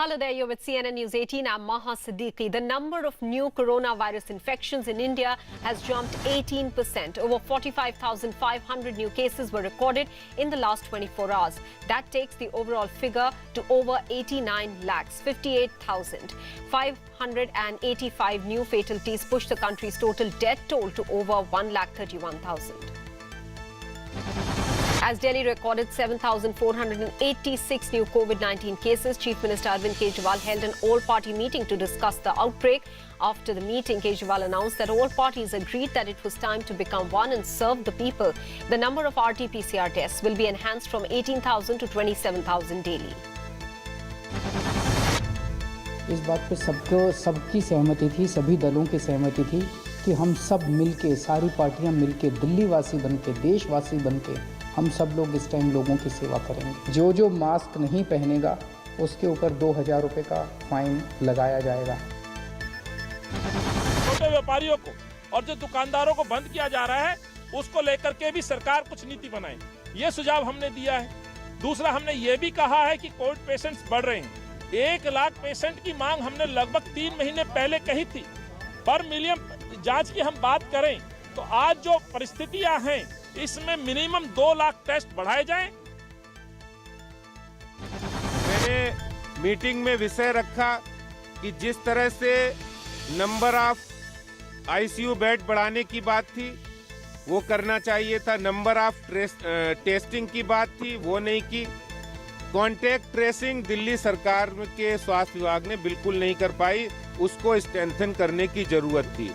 Hello there, you're with CNN News 18. I'm Maha Siddiqui. The number of new coronavirus infections in India has jumped 18%. Over 45,500 new cases were recorded in the last 24 hours. That takes the overall figure to over 89 lakhs, 58,000. 585 new fatalities pushed the country's total death toll to over 1,31,000. As Delhi recorded 7,486 new COVID-19 cases, Chief Minister Arvind Kejriwal held an all-party meeting to discuss the outbreak. After the meeting, Kejriwal announced that all parties agreed that it was time to become one and serve the people. The number of RT-PCR tests will be enhanced from 18,000 to 27,000 daily. इस बात पे सबकी सहमति थी, सभी दलों की सहमति थी कि हम सब मिलके, सारी पार्टियां मिलके, दिल्ली वासी बनके, देशवासी बनके हम सब लोग इस टाइम लोगों की सेवा करेंगे। जो मास्क नहीं पहनेगा उसके ऊपर 2,000 रुपये का फाइन लगाया जाएगा। छोटे व्यापारियों को और जो दुकानदारों को बंद किया जा रहा है उसको लेकर के भी सरकार कुछ नीति बनाए, ये सुझाव हमने दिया है। दूसरा, हमने ये भी कहा है कि कोविड पेशेंट्स बढ़ रहे हैं। 1 लाख पेशेंट की मांग हमने लगभग 3 महीने पहले कही थी। पर मिलियन जांच की हम बात करें तो आज जो परिस्थितियां हैं इसमें मिनिमम 2 लाख टेस्ट बढ़ाए जाएं। मैंने मीटिंग में विषय रखा कि जिस तरह से नंबर ऑफ आईसीयू बेड बढ़ाने की बात थी वो करना चाहिए था, नंबर ऑफ टेस्टिंग की बात थी वो नहीं की। कॉन्टैक्ट ट्रेसिंग दिल्ली सरकार के स्वास्थ्य विभाग ने बिल्कुल नहीं कर पाई, उसको स्ट्रेंथन करने की जरूरत थी।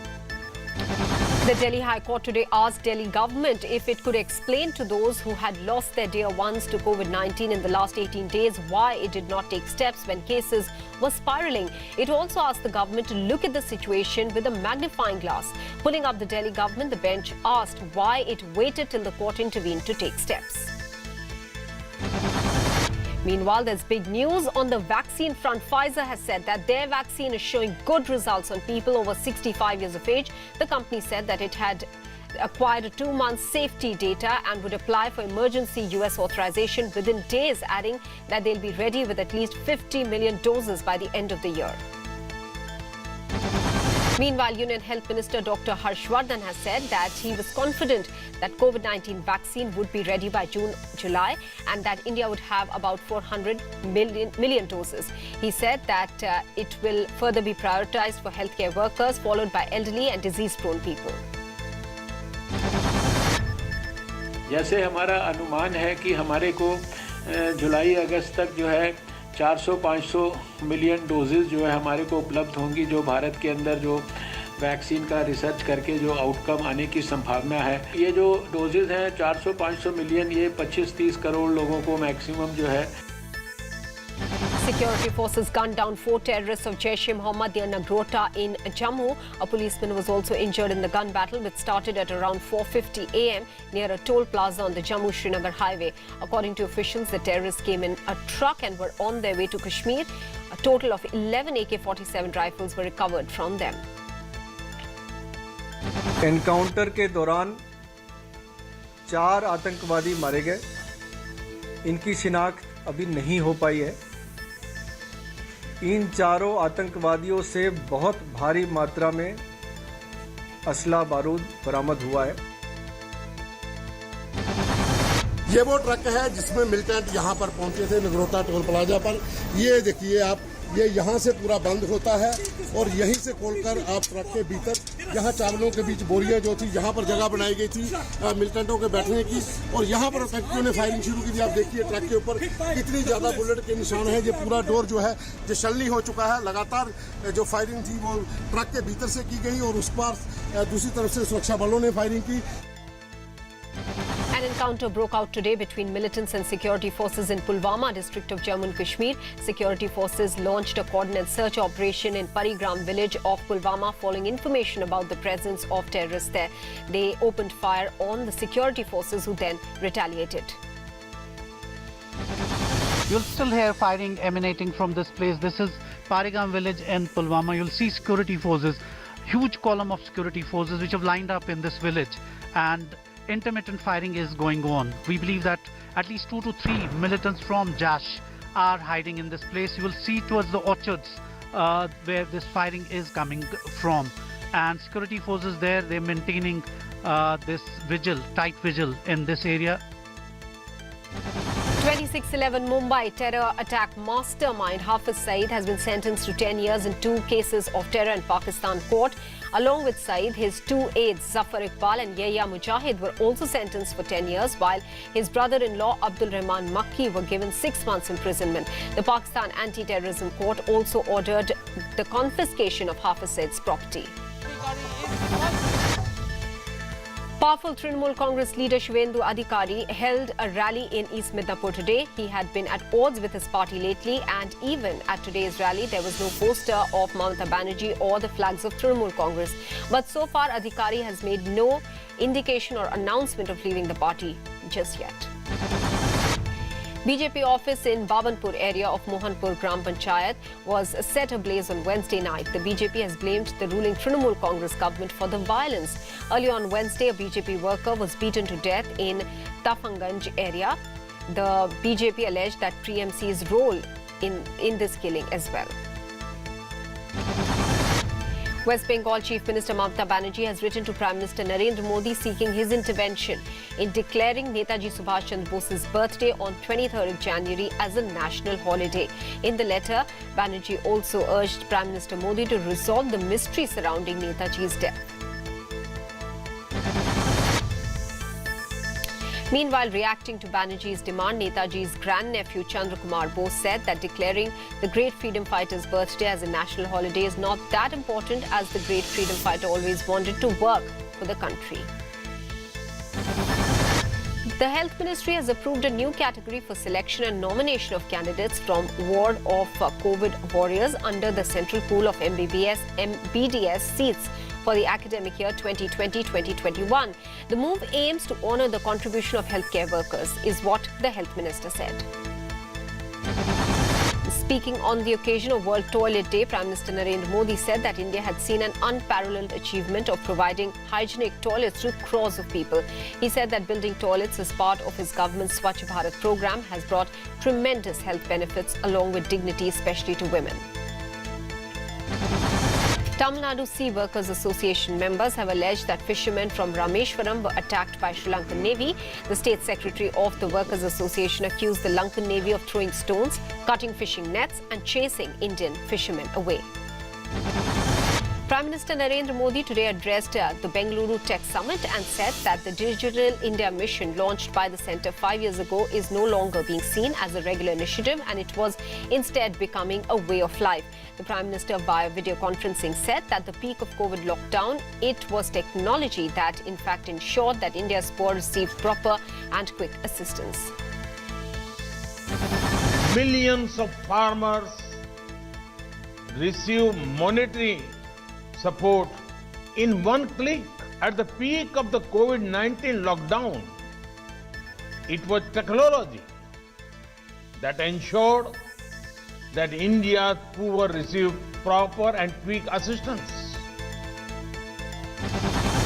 The Delhi High Court today asked Delhi government if it could explain to those who had lost their dear ones to COVID-19 in the last 18 days why it did not take steps when cases were spiraling. It also asked the government to look at the situation with a magnifying glass. Pulling up the Delhi government, the bench asked why it waited till the court intervened to take steps. Meanwhile, there's big news on the vaccine front. Pfizer has said that their vaccine is showing good results on people over 65 years of age. The company said that it had acquired a 2-month safety data and would apply for emergency US authorization within days, adding that they'll be ready with at least 50 million doses by the end of the year. Meanwhile, Union Health Minister Dr. Harshvardhan has said that he was confident that COVID-19 vaccine would be ready by June-July and that India would have about 400 million doses. He said that it will further be prioritized for healthcare workers, followed by elderly and disease-prone people. जैसे हमारा अनुमान है कि हमारे को जुलाई अगस्त तक जो है 400-500 मिलियन डोजेज़ जो है हमारे को उपलब्ध होंगी, जो भारत के अंदर जो वैक्सीन का रिसर्च करके जो आउटकम आने की संभावना है। ये जो डोजेज़ हैं 400-500 मिलियन, ये 25-30 करोड़ लोगों को मैक्सिमम जो है। Security forces gunned down 4 terrorists of Jaish-e-Mohammed near Nagrota in Jammu. A policeman was also injured in the gun battle, which started at around 4:50 a.m. near a toll plaza on the Jammu-Srinagar highway. According to officials, the terrorists came in a truck and were on their way to Kashmir. A total of 11 AK-47 rifles were recovered from them. Encounter के दौरान 4 आतंकवादी मारे गए। इनकी शिनाख्त अभी नहीं हो पाई है। इन चारों आतंकवादियों से बहुत भारी मात्रा में असला बारूद बरामद हुआ है। ये वो ट्रक है जिसमें मिलिटेंट यहाँ पर पहुंचे थे नगरोटा टोल प्लाजा पर। ये देखिए आप, ये यहाँ से पूरा बंद होता है और यहीं से खोलकर आप ट्रक के भीतर, यहाँ चावलों के बीच बोरियां जो थी, यहाँ पर जगह बनाई गई थी मिलिटेंटों के बैठने की, और यहाँ पर फैक्ट्रियों ने फायरिंग शुरू की थी। आप देखिए ट्रक के ऊपर कितनी ज़्यादा बुलेट के निशान है। ये पूरा डोर जो है ये छलनी हो चुका है। लगातार जो फायरिंग थी वो ट्रक के भीतर से की गई और उस पर दूसरी तरफ से सुरक्षा बलों ने फायरिंग की। An encounter broke out today between militants and security forces in Pulwama district of Jammu and Kashmir. Security forces launched a coordinated search operation in Parigram village of Pulwama following information about the presence of terrorists there. They opened fire on the security forces who then retaliated. You'll still hear firing emanating from this place. This is Parigram village in Pulwama. You'll see security forces, huge column of security forces which have lined up in this village, and intermittent firing is going on. We believe that at least 2 to 3 militants from Jaish are hiding in this place. You will see towards the orchards where this firing is coming from. And security forces there, they're maintaining this vigil, tight vigil in this area. 26/11 Mumbai terror attack mastermind Hafiz Saeed has been sentenced to 10 years in 2 cases of terror in Pakistan court. Along with Saeed, his 2 aides Zafar Iqbal and Yahya Mujahid were also sentenced for 10 years, while his brother-in-law Abdul Rahman Makki were given 6 months imprisonment. The Pakistan Anti-Terrorism Court also ordered the confiscation of Hafiz Saeed's property. Powerful Trinamool Congress leader Shivendu Adhikari held a rally in East Midnapur today. He had been at odds with his party lately, and even at today's rally, there was no poster of Mamata Banerjee or the flags of Trinamool Congress. But so far, Adhikari has made no indication or announcement of leaving the party just yet. BJP office in Babanpur area of Mohanpur Gram Panchayat was set ablaze on Wednesday night. The BJP has blamed the ruling Trinamool Congress government for the violence. Early on Wednesday, a BJP worker was beaten to death in Tafanganj area. The BJP alleged that TMC's role in this killing as well. West Bengal Chief Minister Mamata Banerjee has written to Prime Minister Narendra Modi seeking his intervention in declaring Netaji Subhash Chandra Bose's birthday on 23rd of January as a national holiday. In the letter, Banerjee also urged Prime Minister Modi to resolve the mystery surrounding Netaji's death. Meanwhile, reacting to Banerjee's demand, Netaji's grandnephew Chandra Kumar Bose said that declaring the great freedom fighter's birthday as a national holiday is not that important, as the great freedom fighter always wanted to work for the country. The Health Ministry has approved a new category for selection and nomination of candidates from ward of COVID warriors under the central pool of MBBS MBDS seats for the academic year 2020-2021. The move aims to honour the contribution of healthcare workers, is what the Health Minister said. Speaking on the occasion of World Toilet Day, Prime Minister Narendra Modi said that India had seen an unparalleled achievement of providing hygienic toilets to crores of people. He said that building toilets as part of his government's Swachh Bharat program has brought tremendous health benefits along with dignity, especially to women. Tamil Nadu Sea Workers Association members have alleged that fishermen from Rameshwaram were attacked by Sri Lankan Navy. The State Secretary of the Workers Association accused the Lankan Navy of throwing stones, cutting fishing nets and chasing Indian fishermen away. Prime Minister Narendra Modi today addressed the Bengaluru Tech Summit and said that the Digital India mission launched by the centre 5 years ago is no longer being seen as a regular initiative, and it was instead becoming a way of life. The Prime Minister, via video conferencing, said that the peak of COVID lockdown, it was technology that in fact ensured that India's poor received proper and quick assistance. Millions of farmers receive monetary support in one click. At the peak of the COVID-19 lockdown, it was technology that ensured that India's poor received proper and quick assistance.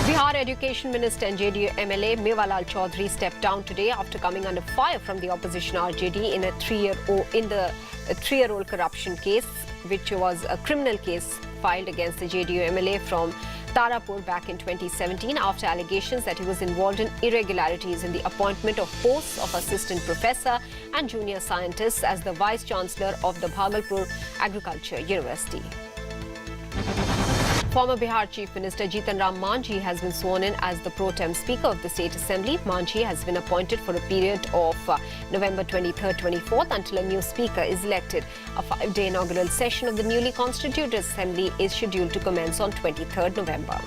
Bihar Education Minister and JDU MLA Mewalal Chaudhary stepped down today after coming under fire from the opposition RJD in a three-year-old corruption case, which was a criminal case filed against the JDU MLA from Tarapur back in 2017 after allegations that he was involved in irregularities in the appointment of posts of assistant professor and junior scientists as the Vice Chancellor of the Bhagalpur Agriculture University. Former Bihar Chief Minister Jitan Ram Manjhi has been sworn in as the pro tem Speaker of the State Assembly. Manjhi has been appointed for a period of November 23rd-24th until a new Speaker is elected. A 5-day inaugural session of the newly constituted Assembly is scheduled to commence on 23rd November.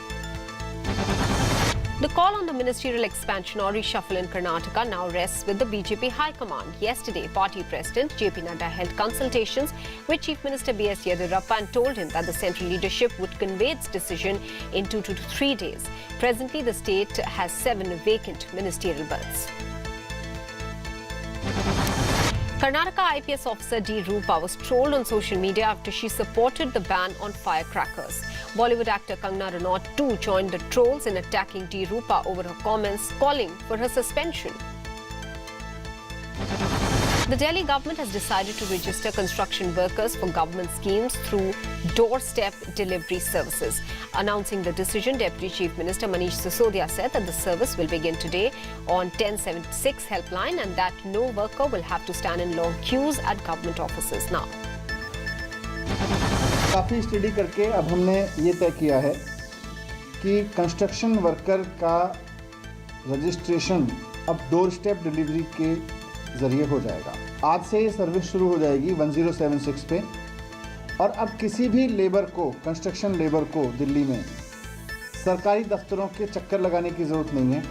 The call on the ministerial expansion or reshuffle in Karnataka now rests with the BJP High Command. Yesterday, party president JP Nadda held consultations with Chief Minister B.S. Yediyurappa and told him that the central leadership would convey its decision in 2 to 3 days. Presently, the state has 7 vacant ministerial berths. Karnataka IPS officer D. Rupa was trolled on social media after she supported the ban on firecrackers. Bollywood actor Kangana Ranaut too joined the trolls in attacking D. Rupa over her comments, calling for her suspension. The Delhi government has decided to register construction workers for government schemes through doorstep delivery services. Announcing the decision, Deputy Chief Minister Manish Sisodia said that the service will begin today on 1076 helpline and that no worker will have to stand in long queues at government offices now. काफ़ी study करके अब हमने ये तय किया है कि construction worker का रजिस्ट्रेशन अब डोर स्टेप डिलीवरी के ज़रिए हो जाएगा। आज से ये सर्विस शुरू हो जाएगी 1076 पे और अब किसी भी लेबर को, कंस्ट्रक्शन लेबर को दिल्ली में सरकारी दफ्तरों के चक्कर लगाने की ज़रूरत नहीं है।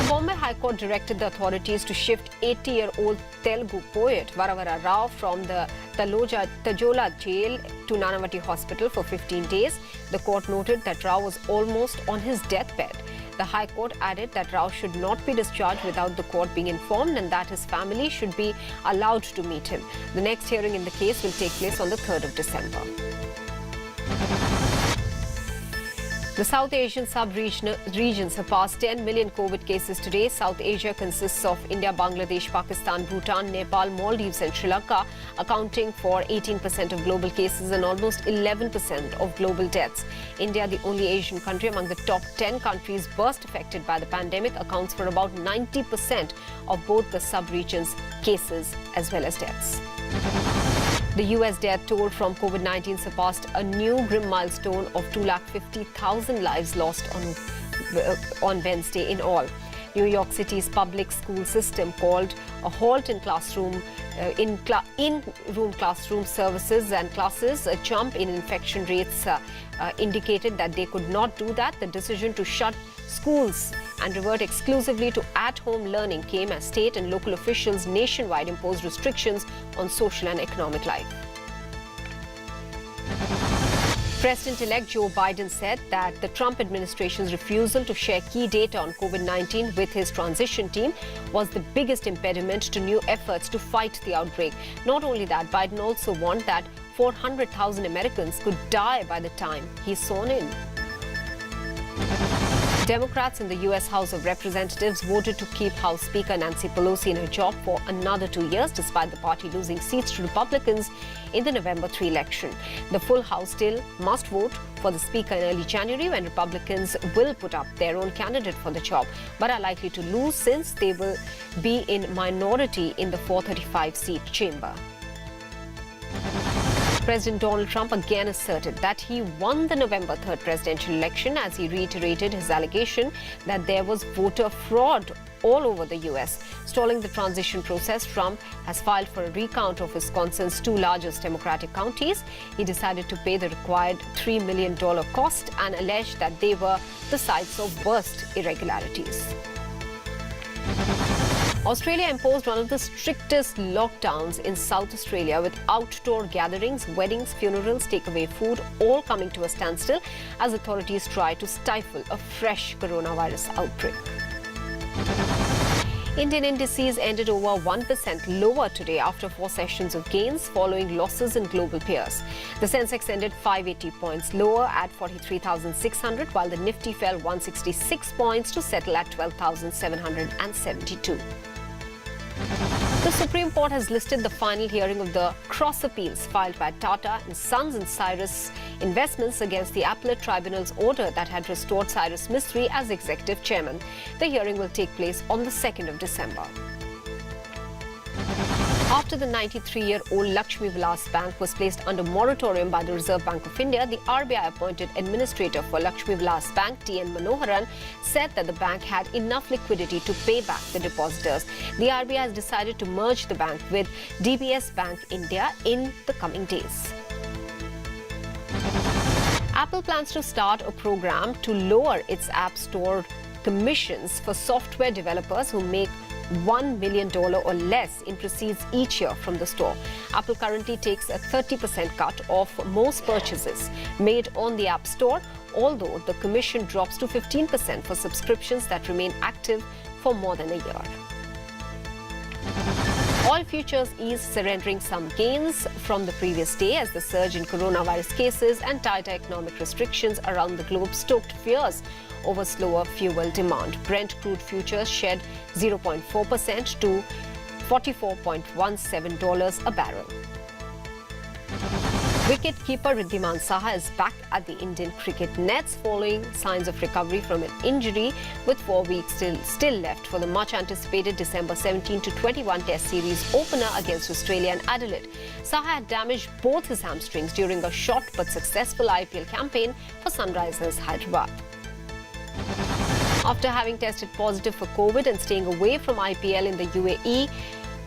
Bombay High Court directed the authorities to shift 80-year-old Telugu poet Varavara Rao from the Tajola jail to Nanavati Hospital for 15 days. The court noted that Rao was almost on his deathbed. The High Court added that Rao should not be discharged without the court being informed and that his family should be allowed to meet him. The next hearing in the case will take place on the 3rd of December. The South Asian sub-region surpassed 10 million COVID cases today. South Asia consists of India, Bangladesh, Pakistan, Bhutan, Nepal, Maldives and Sri Lanka, accounting for 18% of global cases and almost 11% of global deaths. India, the only Asian country among the top 10 countries worst affected by the pandemic, accounts for about 90% of both the sub-region's cases as well as deaths. The US death toll from COVID-19 surpassed a new grim milestone of 250,000 lives lost on Wednesday in all. New York City's public school system called a halt in in-room classroom services and classes. A jump in infection rates indicated that they could not do that. The decision to shut schools and revert exclusively to at-home learning came as state and local officials nationwide imposed restrictions on social and economic life. President-elect Joe Biden said that the Trump administration's refusal to share key data on COVID-19 with his transition team was the biggest impediment to new efforts to fight the outbreak. Not only that, Biden also warned that 400,000 Americans could die by the time he's sworn in. Democrats in the U.S. House of Representatives voted to keep House Speaker Nancy Pelosi in her job for another 2 years, despite the party losing seats to Republicans in the November 3 election. The full House still must vote for the Speaker in early January, when Republicans will put up their own candidate for the job, but are likely to lose since they will be in minority in the 435-seat chamber. President Donald Trump again asserted that he won the November 3rd presidential election as he reiterated his allegation that there was voter fraud all over the U.S. Stalling the transition process, Trump has filed for a recount of Wisconsin's 2 largest Democratic counties. He decided to pay the required $3 million cost and alleged that they were the sites of worst irregularities. Australia imposed one of the strictest lockdowns in South Australia, with outdoor gatherings, weddings, funerals, takeaway food all coming to a standstill as authorities try to stifle a fresh coronavirus outbreak. Indian indices ended over 1% lower today after 4 sessions of gains following losses in global peers. The Sensex ended 580 points lower at 43,600, while the Nifty fell 166 points to settle at 12,772. The Supreme Court has listed the final hearing of the cross appeals filed by Tata and Sons and Cyrus Investments against the Appellate Tribunal's order that had restored Cyrus Mistry as executive chairman. The hearing will take place on the 2nd of December. After the 93-year-old Lakshmi Vilas Bank was placed under moratorium by the Reserve Bank of India, the RBI appointed administrator for Lakshmi Vilas Bank, T.N. Manoharan, said that the bank had enough liquidity to pay back the depositors. The RBI has decided to merge the bank with DBS Bank India in the coming days. Apple plans to start a program to lower its App Store commissions for software developers who make $1 million or less in proceeds each year from the store. Apple currently takes a 30% cut off most purchases made on the App Store, although the commission drops to 15% for subscriptions that remain active for more than a year. Oil while futures eased, surrendering some gains from the previous day as the surge in coronavirus cases and tighter economic restrictions around the globe stoked fears over slower fuel demand. Brent crude futures shed 0.4% to $44.17 a barrel. Wicket-keeper Wriddhiman Saha is back at the Indian cricket nets following signs of recovery from an injury, with 4 weeks still left for the much-anticipated December 17 to 21 Test Series opener against Australia and Adelaide. Saha had damaged both his hamstrings during a short but successful IPL campaign for Sunrisers Hyderabad. After having tested positive for COVID and staying away from IPL in the UAE,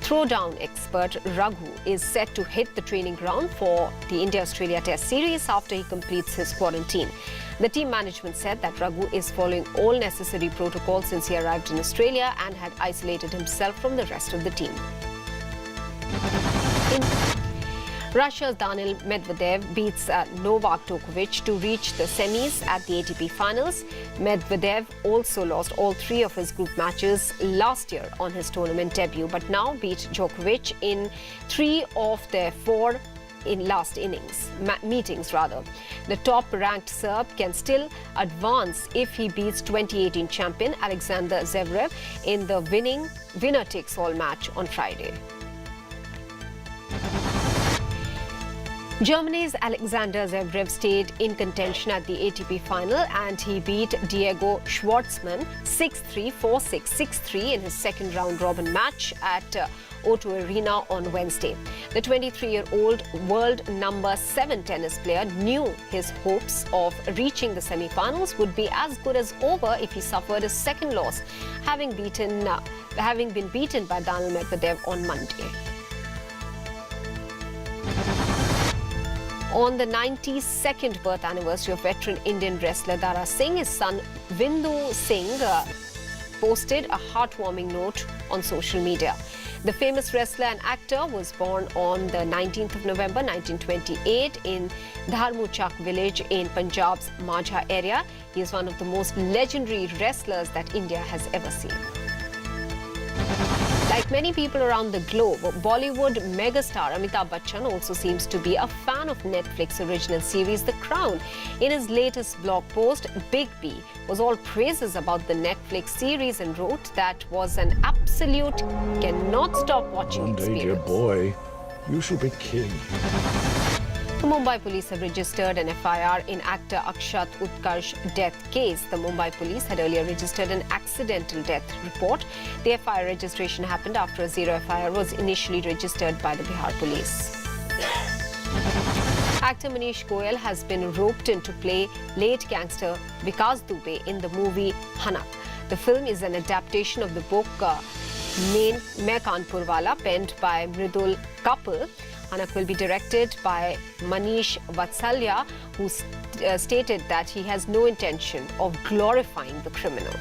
throwdown expert Raghu is set to hit the training ground for the India-Australia Test Series after he completes his quarantine. The team management said that Raghu is following all necessary protocols since he arrived in Australia and had isolated himself from the rest of the team. Russia's Daniil Medvedev beats Novak Djokovic to reach the semis at the ATP Finals. Medvedev also lost all 3 of his group matches last year on his tournament debut, but now beat Djokovic in 3 of their 4 in last meetings. The top-ranked Serb can still advance if he beats 2018 champion Alexander Zverev in the winner-takes-all match on Friday. Germany's Alexander Zverev stayed in contention at the ATP final and he beat Diego Schwartzman 6-3, 4-6, 6-3 in his second round-robin match at O2 Arena on Wednesday. The 23-year-old world number 7 tennis player knew his hopes of reaching the semi-finals would be as good as over if he suffered a second loss, having been beaten by Daniil Medvedev on Monday. On the 92nd birth anniversary of veteran Indian wrestler Dara Singh, his son Vindu Singh posted a heartwarming note on social media. The famous wrestler and actor was born on the 19th of November 1928 in Dharmuchak village in Punjab's Majha area. He is one of the most legendary wrestlers that India has ever seen. Like many people around the globe, Bollywood megastar Amitabh Bachchan also seems to be a fan of Netflix original series The Crown. In his latest blog post, Big B was all praises about the Netflix series and wrote that was an absolute cannot stop watching experience. One day, dear boy, you shall be king. The Mumbai police have registered an FIR in actor Akshat Utkarsh's death case. The Mumbai police had earlier registered an accidental death report. The FIR registration happened after a zero FIR was initially registered by the Bihar police. Actor Manish Goyal has been roped in to play late gangster Vikas Dubey in the movie Hanak. The film is an adaptation of the book Main Kanpur Wala, penned by Mridul Kapil. Hanak will be directed by Manish Vatsalya, who stated that he has no intention of glorifying the criminal.